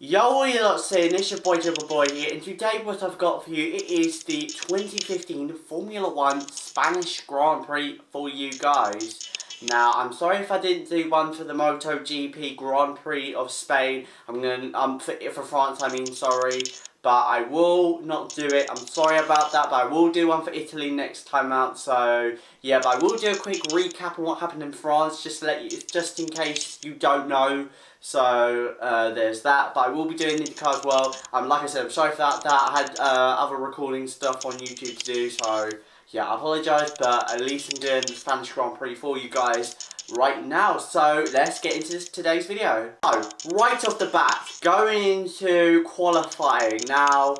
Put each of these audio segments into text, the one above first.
Yo, what you lot saying? It's your boy Jibber Boy here, and today what I've got for you, it is the 2015 Formula 1 Spanish Grand Prix for you guys. Now, I'm sorry if I didn't do one for the MotoGP Grand Prix of Spain. For France, I mean, sorry. But I will not do it. I'm sorry about that, but I will do one for Italy next time out. So, yeah, but I will do a quick recap on what happened in France, just to let you, just in case you don't know. So there's that, but I will be doing IndyCar as well. Like I said, I'm sorry for that. I had other recording stuff on YouTube to do, so yeah, I apologise, but at least I'm doing the Spanish Grand Prix for you guys right now. So let's get into today's video. So right off the bat, going into qualifying now.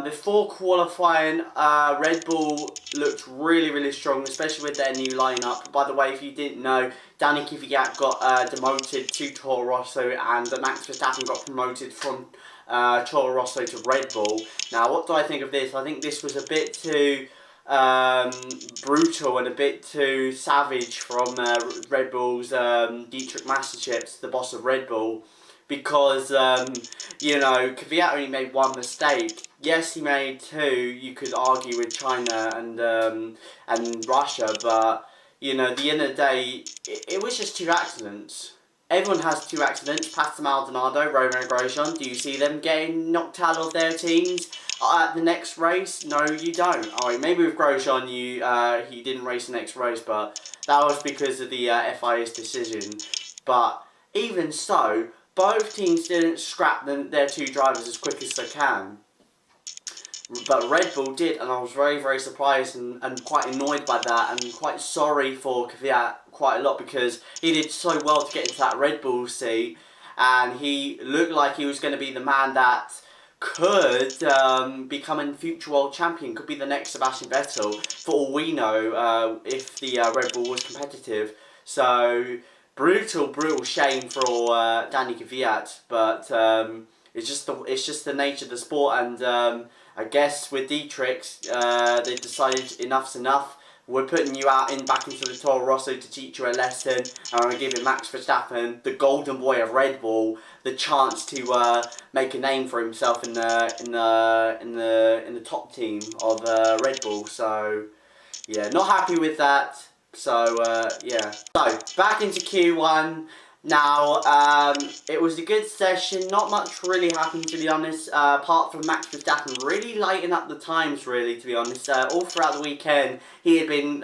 Before qualifying, Red Bull looked really strong, especially with their new lineup. By the way, if you didn't know, Danny Kvyat got demoted to Toro Rosso, and Max Verstappen got promoted from Toro Rosso to Red Bull. Now, what do I think of this? I think this was a bit too brutal and a bit too savage from Red Bull's Dietrich Mateschitz, the boss of Red Bull. Because, you know, Kvyat only made one mistake. Yes, he made two, you could argue, with China and Russia, but, you know, at the end of the day, it was just two accidents. Everyone has two accidents. Pastor Maldonado, Roman Grosjean, do you see them getting knocked out of their teams at the next race? No, you don't. Alright, maybe with Grosjean, he didn't race the next race, but that was because of the FIA's decision. But even so, both teams didn't scrap their two drivers as quick as they can. But Red Bull did, and I was very surprised and quite annoyed by that, and quite sorry for Kvyat quite a lot, because he did so well to get into that Red Bull seat, and he looked like he was going to be the man that could become a future world champion, could be the next Sebastian Vettel, for all we know, if the Red Bull was competitive. So brutal shame for Danny Kvyat, but it's just the nature of the sport, and I guess with Dietrich, they decided enough's enough. We're putting you back into the Toro Rosso to teach you a lesson, and I'm gonna give Max Verstappen, the golden boy of Red Bull, the chance to make a name for himself in the top team of Red Bull. So yeah, not happy with that. So, yeah. So, back into Q1. Now, it was a good session. Not much really happened, to be honest, apart from Max Verstappen really lighting up the times, really, to be honest. All throughout the weekend, he had been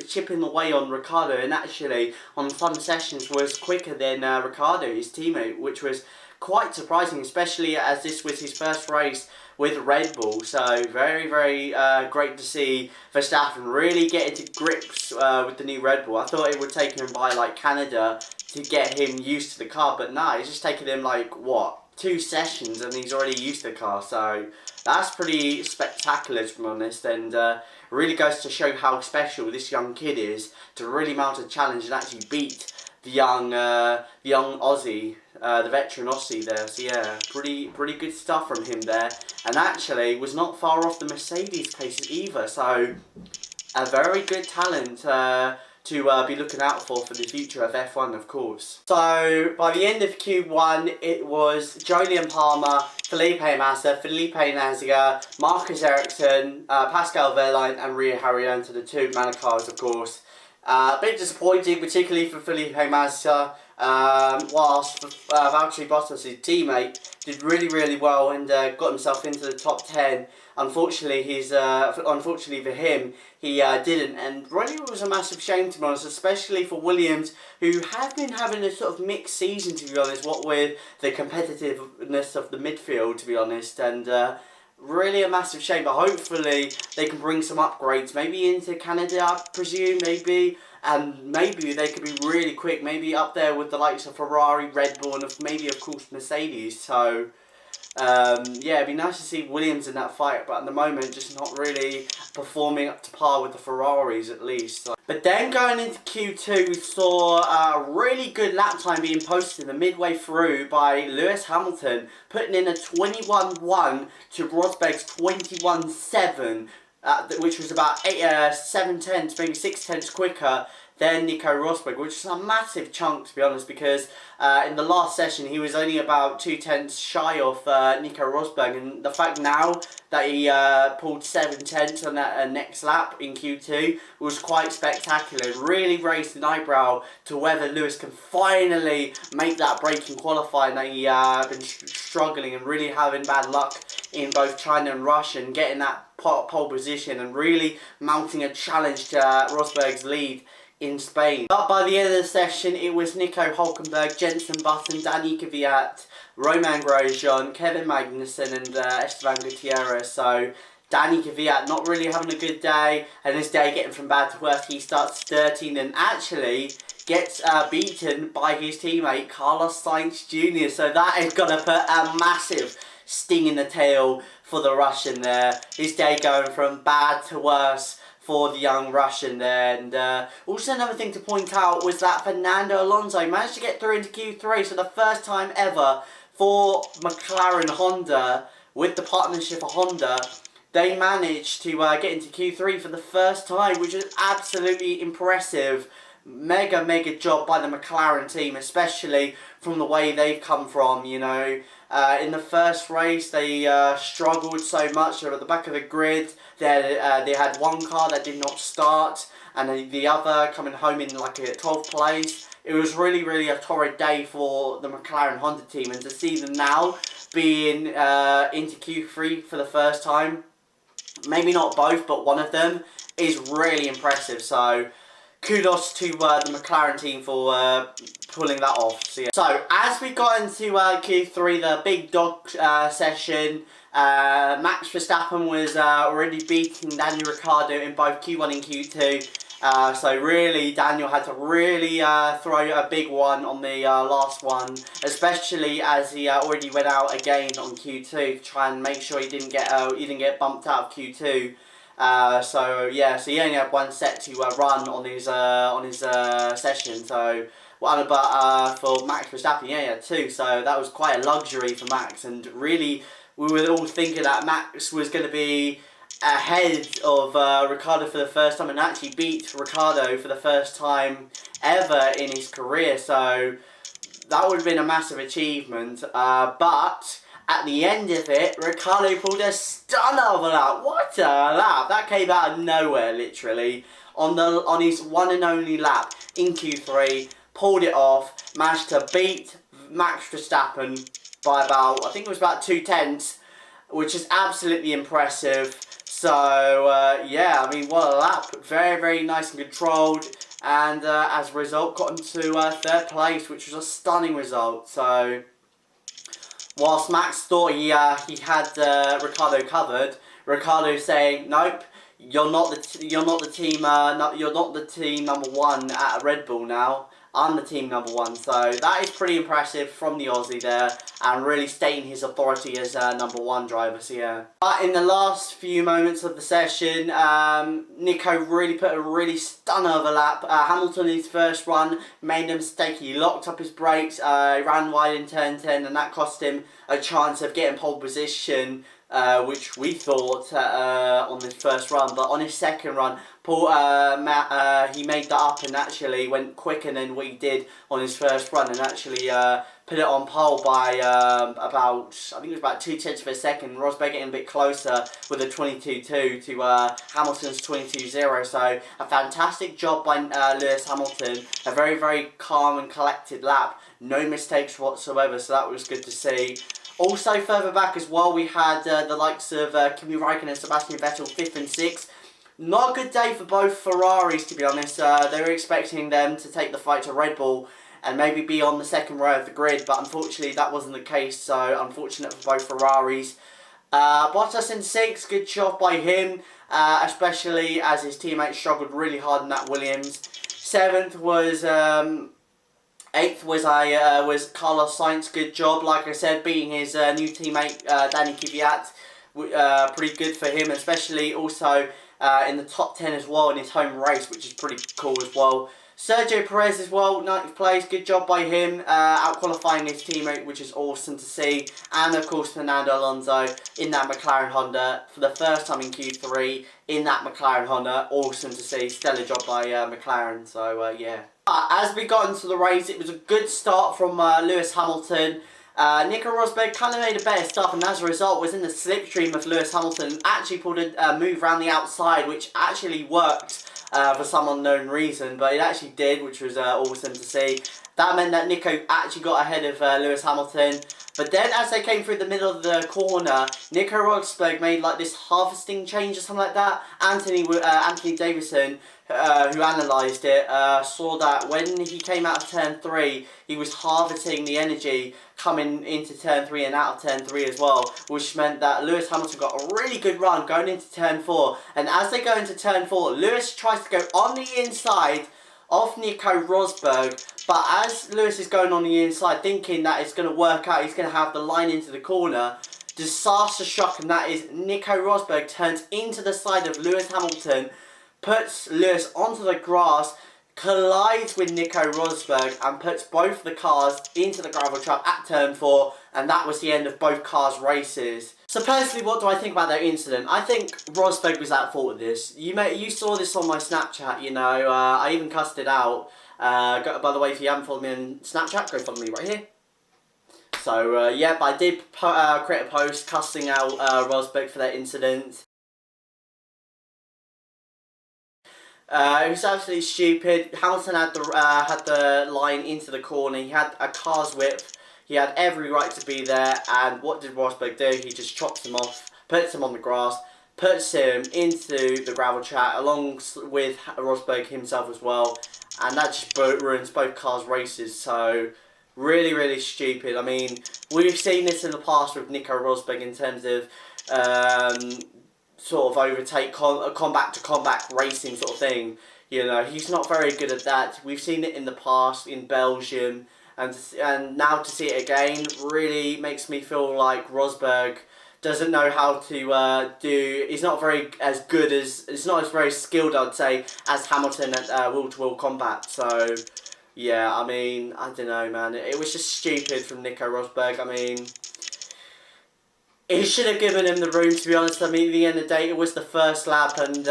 chipping away on Ricciardo, and actually, on some sessions, was quicker than Ricciardo, his teammate, which was quite surprising, especially as this was his first race with Red Bull. So very great to see Verstappen really get into grips with the new Red Bull. I thought it would take him by like Canada to get him used to the car, but no, it's just taken him like, what, 2 sessions and he's already used to the car. So that's pretty spectacular, to be honest, and really goes to show how special this young kid is to really mount a challenge and actually beat the young Aussie, the veteran Aussie there. So yeah, pretty good stuff from him there, and actually was not far off the Mercedes pace either. So a very good talent to be looking out for the future of F1, of course. So by the end of Q1, it was Jolyon Palmer, Felipe Massa, Felipe Nasr, Marcus Ericsson, Pascal Wehrlein, and Rio Haryanto, the two Manacars, of course. A bit disappointing, particularly for Felipe Massa, whilst Valtteri Bottas, his teammate, did really well and got himself into the top 10. Unfortunately, unfortunately for him, he didn't, and really it was a massive shame, to be honest, especially for Williams, who have been having a sort of mixed season, to be honest, what with the competitiveness of the midfield, to be honest, and really a massive shame. But hopefully they can bring some upgrades, maybe into Canada, I presume, maybe, and maybe they could be really quick, maybe up there with the likes of Ferrari, Red Bull, and maybe of course Mercedes. So yeah, it'd be nice to see Williams in that fight, but at the moment just not really performing up to par with the Ferraris, at least. So. But then going into Q2, we saw a really good lap time being posted in the midway through by Lewis Hamilton, putting in a 21.1 to Rosberg's 21.7. Which was about 7 tenths, maybe 6 tenths quicker then Nico Rosberg, which is a massive chunk to be honest, because in the last session he was only about 2/10 shy of Nico Rosberg, and the fact now that he pulled 7/10 on that next lap in Q2 was quite spectacular. It really raised an eyebrow to whether Lewis can finally make that break in qualifying that he been struggling and really having bad luck in both China and Russia, and getting that pole position and really mounting a challenge to Rosberg's lead in Spain. But by the end of the session, it was Nico Hülkenberg, Jenson Button, Danny Kvyat, Romain Grosjean, Kevin Magnussen and Esteban Gutierrez. So Danny Kvyat not really having a good day, and this day getting from bad to worse. He starts 13 and actually gets beaten by his teammate Carlos Sainz Jr. So that is going to put a massive sting in the tail for the Russian there. His day going from bad to worse for the young Russian there. And also another thing to point out was that Fernando Alonso managed to get through into Q3, so the first time ever for McLaren Honda, with the partnership of Honda, they managed to get into Q3 for the first time, which is absolutely impressive. Mega job by the McLaren team, especially from the way they've come from, you know. In the first race, they struggled so much. They were at the back of the grid. They had one car that did not start, and the other coming home in like a 12th place. It was really a torrid day for the McLaren Honda team, and to see them now being into Q3 for the first time, maybe not both, but one of them, is really impressive. So kudos to the McLaren team for pulling that off. So, yeah. So as we got into Q3, the big dog session, Max Verstappen was already beating Daniel Ricciardo in both Q1 and Q2. So really, Daniel had to really throw a big one on the last one, especially as he already went out again on Q2 to try and make sure he didn't get bumped out of Q2. So yeah, so he only had one set to run on his session. So but for Max Verstappen, yeah, he had two. So that was quite a luxury for Max, and really we were all thinking that Max was going to be ahead of Ricciardo for the first time, and actually beat Ricciardo for the first time ever in his career. So that would have been a massive achievement. But at the end of it, Ricciardo pulled a stunner of a lap. What a lap! That came out of nowhere, literally. On his one and only lap in Q3, pulled it off, managed to beat Max Verstappen by about, I think it was about 2/10, which is absolutely impressive. So, yeah, I mean, what a lap. Very nice and controlled. And as a result, got into third place, which was a stunning result. So whilst Max thought he had Ricciardo covered, Ricciardo saying, "Nope, you're not the team number one at Red Bull now. I'm the team number one." So that is pretty impressive from the Aussie there, and really stating his authority as number one driver. So yeah. But in the last few moments of the session, Nico really put a really stunner of a lap. Hamilton in his first run made a mistake. He locked up his brakes, ran wide in turn 10, and that cost him a chance of getting pole position, which we thought on his first run. But on his second run, he made that up and actually went quicker than what he did on his first run, and actually put it on pole by about, I think it was about 2/10 of a second. Rosberg getting a bit closer with a 22.2 to Hamilton's 22.0. So a fantastic job by Lewis Hamilton. A very calm and collected lap. No mistakes whatsoever, so that was good to see. Also further back as well, we had the likes of Kimi Räikkönen and Sebastian Vettel 5th and 6th. Not a good day for both Ferraris, to be honest. They were expecting them to take the fight to Red Bull and maybe be on the second row of the grid, but unfortunately that wasn't the case, so unfortunate for both Ferraris. Bottas in 6th, good job by him, especially as his teammates struggled really hard in that Williams. 7th was 8th was Carlos Sainz, good job, like I said, beating his new teammate Danny Kvyat. Pretty good for him, especially also in the top 10 as well in his home race, which is pretty cool as well. Sergio Perez as well, 90th place, good job by him, out-qualifying his teammate, which is awesome to see. And of course Fernando Alonso in that McLaren Honda for the first time in Q3 in that McLaren Honda, awesome to see, stellar job by McLaren, so yeah. As we got into the race, it was a good start from Lewis Hamilton. Nico Rosberg kind of made a better start, and as a result was in the slipstream of Lewis Hamilton, actually pulled a move around the outside, which actually worked for some unknown reason, but it actually did, which was awesome to see. That meant that Nico actually got ahead of Lewis Hamilton, but then as they came through the middle of the corner, Nico Rosberg made like this harvesting change or something like that. Anthony Davison, who analysed it, saw that when he came out of turn 3, he was harvesting the energy coming into turn 3 and out of turn 3 as well, which meant that Lewis Hamilton got a really good run going into turn 4. And as they go into turn 4, Lewis tries to go on the inside of Nico Rosberg, but as Lewis is going on the inside, thinking that it's going to work out, he's going to have the line into the corner, disaster shock, and that is Nico Rosberg turns into the side of Lewis Hamilton, puts Lewis onto the grass, collides with Nico Rosberg, and puts both the cars into the gravel trap at turn 4, and that was the end of both cars' races. So personally, what do I think about that incident? I think Rosberg was at fault with this. You saw this on my Snapchat, you know, I even cussed it out. By the way, if you haven't followed me on Snapchat, go follow me right here. So, yeah, but I did create a post cussing out Rosberg for that incident. It was absolutely stupid. Hamilton had the line into the corner. He had a car's width. He had every right to be there. And what did Rosberg do? He just chops him off, puts him on the grass, puts him into the gravel trap along with Rosberg himself as well. And that just ruins both cars' races. So really, really stupid. I mean, we've seen this in the past with Nico Rosberg in terms of sort of overtake combat to combat racing sort of thing. You know, he's not very good at that. We've seen it in the past in Belgium, and now to see it again really makes me feel like Rosberg doesn't know how to do. He's not very as good as. It's not as very skilled, I'd say, as Hamilton at wheel-to-wheel combat. So yeah, I mean, I don't know, man. It was just stupid from Nico Rosberg. I mean, he should have given him the room, to be honest. I mean, at the end of the day, it was the first lap, and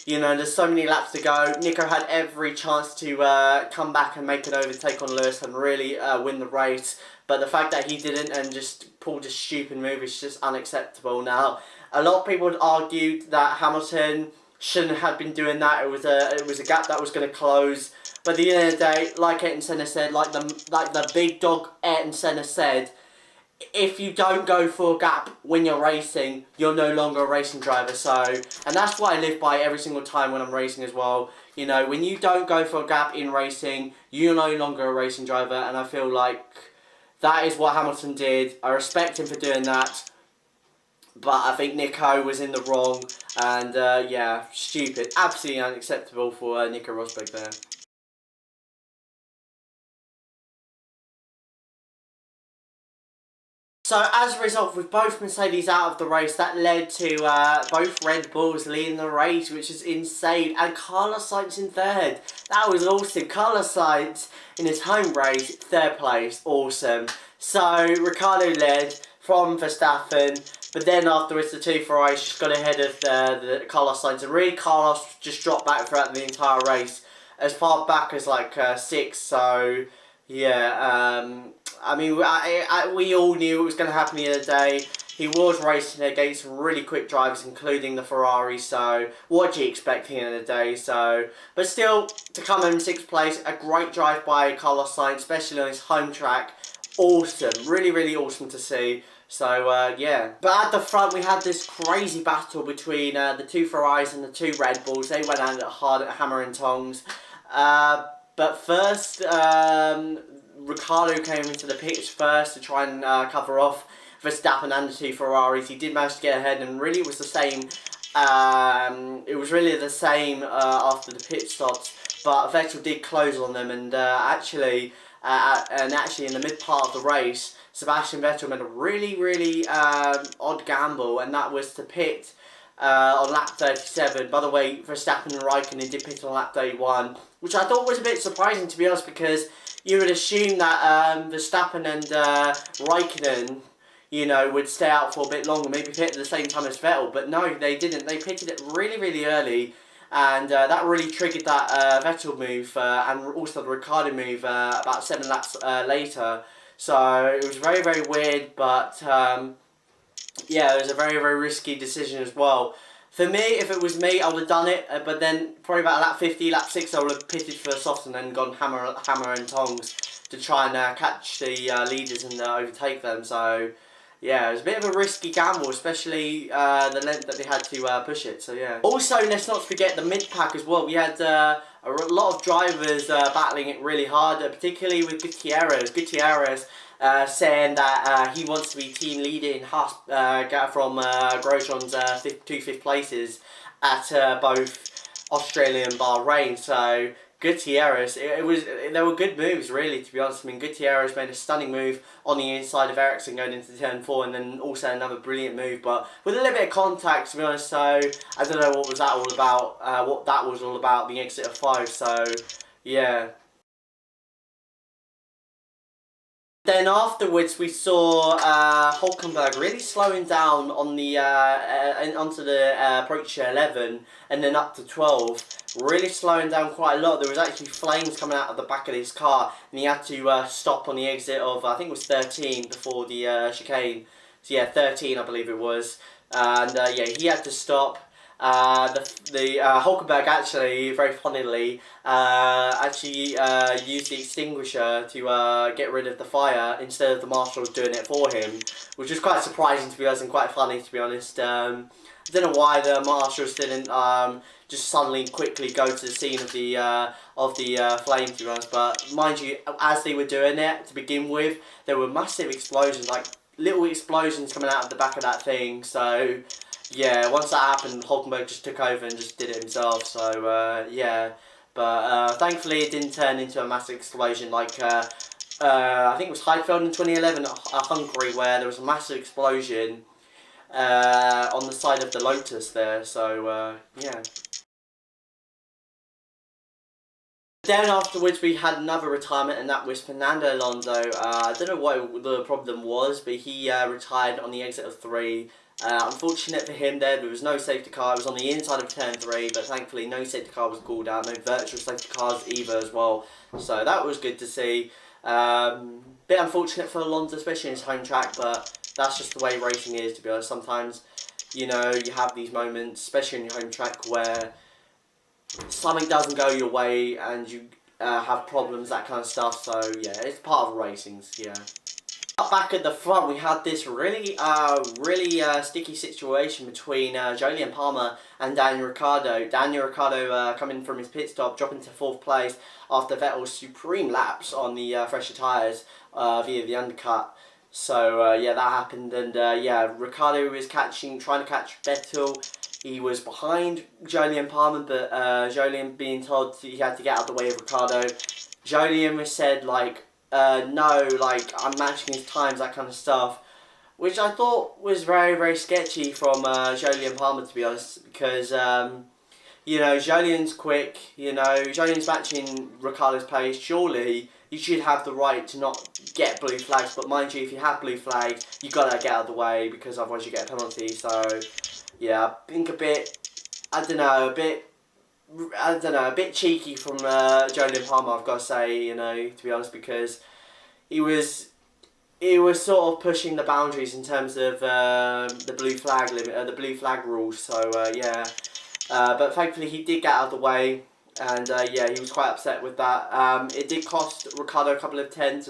you know, there's so many laps to go. Nico had every chance to come back and make an overtake on Lewis and really win the race. But the fact that he didn't and just pulled a stupid move is just unacceptable. Now, a lot of people would argue that Hamilton shouldn't have been doing that. It was a gap that was going to close. But at the end of the day, like Ayrton Senna said, like the big dog Ayrton Senna said, if you don't go for a gap when you're racing, you're no longer a racing driver. So, and that's what I live by every single time when I'm racing as well. You know, when you don't go for a gap in racing, you're no longer a racing driver. And I feel like that is what Hamilton did. I respect him for doing that. But I think Nico was in the wrong. And yeah, stupid. Absolutely unacceptable for Nico Rosberg there. So as a result, with both Mercedes out of the race, that led to both Red Bulls leading the race, which is insane. And Carlos Sainz in third. That was awesome. Carlos Sainz in his home race, third place. Awesome. So Ricciardo led from Verstappen, but then afterwards the two Ferraris just got ahead of the Carlos Sainz. And really, Carlos just dropped back throughout the entire race, as far back as like 6th. So yeah, I mean, we all knew it was going to happen the other day. He was racing against some really quick drivers, including the Ferrari, so what do you expect at the end of the day? So, but still, to come in 6th place, a great drive by Carlos Sainz, especially on his home track. Awesome, really, really awesome to see. So, yeah. But at the front, we had this crazy battle between the two Ferraris and the two Red Bulls. They went at it hard at hammer and tongs. But first, Ricciardo came into the pits first to try and cover off Verstappen and the two Ferraris. He did manage to get ahead, and really it was the same. It was really the same after the pit stops. But Vettel did close on them, and actually in the mid part of the race, Sebastian Vettel made a really, really odd gamble, and that was to pit on lap 37. By the way, Verstappen and Raikkonen did pit on lap 31, which I thought was a bit surprising, to be honest, because you would assume that Verstappen and Raikkonen, you know, would stay out for a bit longer, maybe pit at the same time as Vettel, but no, they didn't. They pitted it really, really early, and that really triggered that Vettel move, and also the Ricciardo move about 7 laps later. So it was very, very weird, but yeah, it was a very, very risky decision as well. For me, if it was me, I would have done it, but then probably about lap 50, lap 6, I would have pitted for a soft and then gone hammer and tongs to try and catch the leaders and overtake them. So yeah, it was a bit of a risky gamble, especially the length that they had to push it. So yeah. Also, let's not forget the mid-pack as well. We had a lot of drivers battling it really hard, particularly with Gutierrez. Gutierrez saying that he wants to be team leader in Haas from Grosjean's two fifth places at both Australia and Bahrain. So Gutierrez, there were good moves, really, to be honest. I mean, Gutierrez made a stunning move on the inside of Ericsson going into turn 4, and then also another brilliant move, but with a little bit of contact, to be honest. So I don't know what that was all about, the exit of 5. So yeah. Then afterwards, we saw Hulkenberg really slowing down on the onto the approach 11 and then up to 12. Really slowing down quite a lot. There was actually flames coming out of the back of his car, and he had to stop on the exit of, I think it was 13 before the chicane. So yeah, 13 I believe it was. And yeah, he had to stop. Hulkenberg actually, very funnily, used the extinguisher to get rid of the fire instead of the marshals doing it for him, which was quite surprising, to be honest, and quite funny, to be honest. I don't know why the marshals didn't just suddenly quickly go to the scene of the flame, to be honest. But mind you, as they were doing it to begin with, there were massive explosions, like little explosions coming out of the back of that thing. So yeah, once that happened, Hulkenberg just took over and just did it himself. So yeah, but thankfully it didn't turn into a massive explosion like I think it was Heidfeld in 2011 at Hungary, where there was a massive explosion on the side of the Lotus there. So yeah. Then afterwards we had another retirement, and that was Fernando Alonso. I don't know what the problem was, but he retired on the exit of 3. Unfortunate for him there was no safety car. It was on the inside of turn 3, but thankfully no safety car was called out, no virtual safety cars either as well. So that was good to see. Bit unfortunate for Alonso, especially in his home track, but that's just the way racing is, to be honest. Sometimes, you know, you have these moments, especially in your home track, where something doesn't go your way and you have problems, that kind of stuff. So yeah, it's part of racing, yeah. Back at the front, we had this really sticky situation between Jolyon Palmer and Daniel Ricciardo. Daniel Ricciardo coming from his pit stop, dropping to 4th place after Vettel's supreme laps on the fresher tyres via the undercut. So yeah, that happened, and yeah, Ricciardo was trying to catch Vettel. He was behind Jolyon Palmer, but Jolyon being told he had to get out of the way of Ricciardo. Jolyon was said, like, no, like, I'm matching his times, that kind of stuff, which I thought was very, very sketchy from Jolyon Palmer, to be honest, because, you know, Jolyon's quick, you know, Jolyon's matching Ricciardo's pace. Surely you should have the right to not get blue flags, but mind you, if you have blue flags, you gotta get out of the way, because otherwise you get a penalty. So yeah, I think a bit cheeky from Jolyon Palmer, I've got to say, you know, to be honest, because he was sort of pushing the boundaries in terms of the blue flag limit, the blue flag rules. So yeah, but thankfully he did get out of the way, and yeah, he was quite upset with that. It did cost Ricciardo a couple of seconds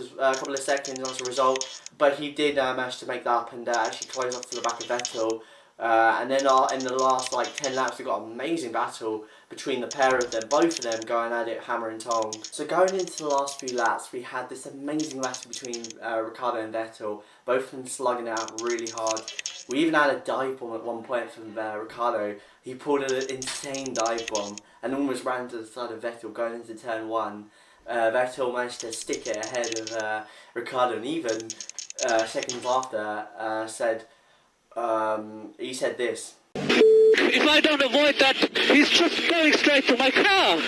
as a result, but he did manage to make that up and actually close up to the back of Vettel. And then in the last like 10 laps, we got an amazing battle between the pair of them, both of them going at it hammer and tong. So going into the last few laps, we had this amazing battle between Ricciardo and Vettel, both of them slugging it out really hard. We even had a dive bomb at one point from Ricciardo. He pulled an insane dive bomb and almost ran to the side of Vettel going into turn 1. Vettel managed to stick it ahead of Ricciardo, and even seconds after he said this. if I don't avoid that, he's just going straight to my car.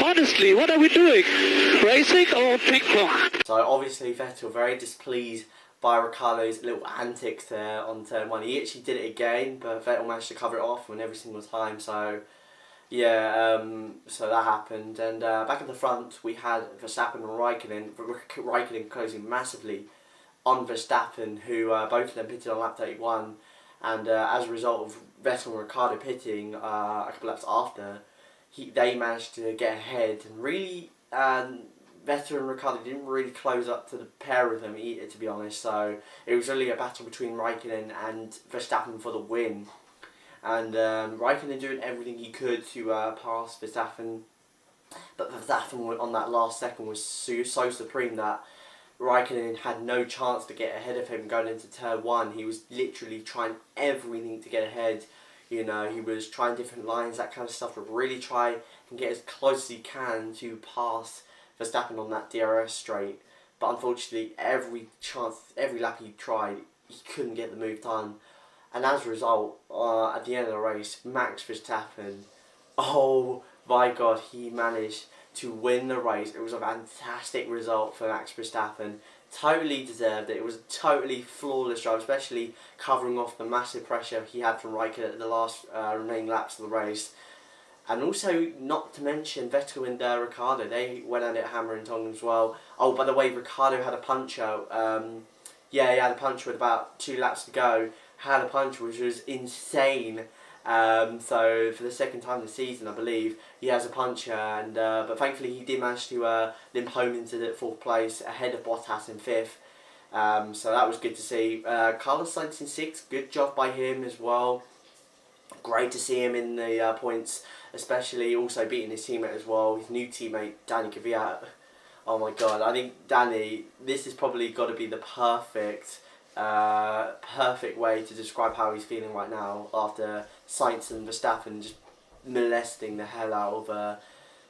Honestly, what are we doing? Racing or ping pong? So obviously Vettel very displeased by Ricciardo's little antics there on turn 1. He actually did it again, but Vettel managed to cover it off on every single time. So yeah, so that happened. And back at the front, we had Verstappen and Raikkonen. Raikkonen closing massively on Verstappen, who both of them pitted on lap 31. And as a result of Vettel and Ricciardo pitting a couple laps after, they managed to get ahead. And really, Vettel and Ricciardo didn't really close up to the pair of them either, to be honest. So it was really a battle between Raikkonen and Verstappen for the win. And Raikkonen doing everything he could to pass Verstappen, but Verstappen on that last second was so supreme that Raikkonen had no chance to get ahead of him going into turn 1. He was literally trying everything to get ahead. You know, he was trying different lines, that kind of stuff, but really try and get as close as he can to pass Verstappen on that DRS straight. But unfortunately, every lap he tried, he couldn't get the move done. And as a result, at the end of the race, Max Verstappen, oh my God, he managed to win the race. It was a fantastic result for Max Verstappen. Totally deserved it. It was a totally flawless drive, especially covering off the massive pressure he had from Raikkonen at the last remaining laps of the race. And also, not to mention, Vettel and Ricciardo, they went at it hammer and tongue as well. Oh, by the way, Ricciardo had a puncher. He had a puncher with about 2 laps to go. Had a puncher, which was insane. So for the second time this season, I believe, he has a puncher, and but thankfully he did manage to limp home into the 4th place ahead of Bottas in 5th. So that was good to see. Carlos Sainz in 6th, good job by him as well. Great to see him in the points, especially also beating his teammate as well, his new teammate Danny Kvyat. Oh my God, I think Danny, this has probably got to be the perfect way to describe how he's feeling right now after Sainz and Verstappen just molesting the hell out of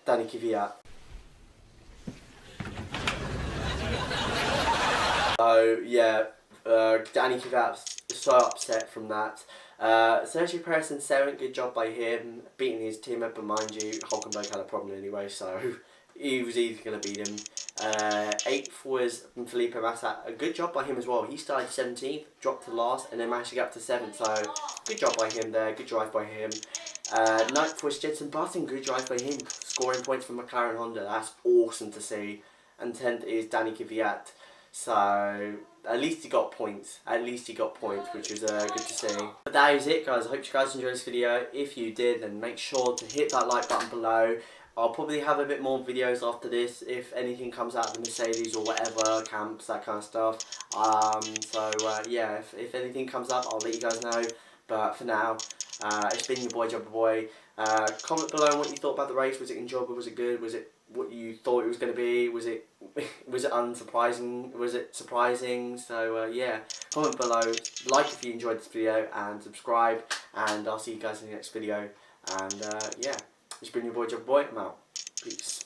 Danny Kvyat. So yeah, Danny Kvyat's so upset from that. Sergio Perez in 7th, good job by him beating his teammate, but mind you, Hulkenberg had a problem anyway, so he was easily going to beat him. 8th was Felipe Massa. A good job by him as well. He started 17th, dropped to last, and then managed to get up to 7th. So good job by him there. Good drive by him. 9th was Jenson Button. Good drive by him, scoring points for McLaren Honda. That's awesome to see. And 10th is Danny Kvyat. So at least he got points. Which was good to see. But that is it, guys. I hope you guys enjoyed this video. If you did, then make sure to hit that like button below. I'll probably have a bit more videos after this if anything comes out of the Mercedes or whatever, camps, that kind of stuff. Yeah, if anything comes up, I'll let you guys know. But for now, it's been your boy, Jobber Boy. Comment below on what you thought about the race. Was it enjoyable? Was it good? Was it what you thought it was going to be? Was it unsurprising? Was it surprising? So yeah, comment below, like if you enjoyed this video, and subscribe. And I'll see you guys in the next video. And yeah. It's been your boy, Jobber Boy. I'm out. Peace.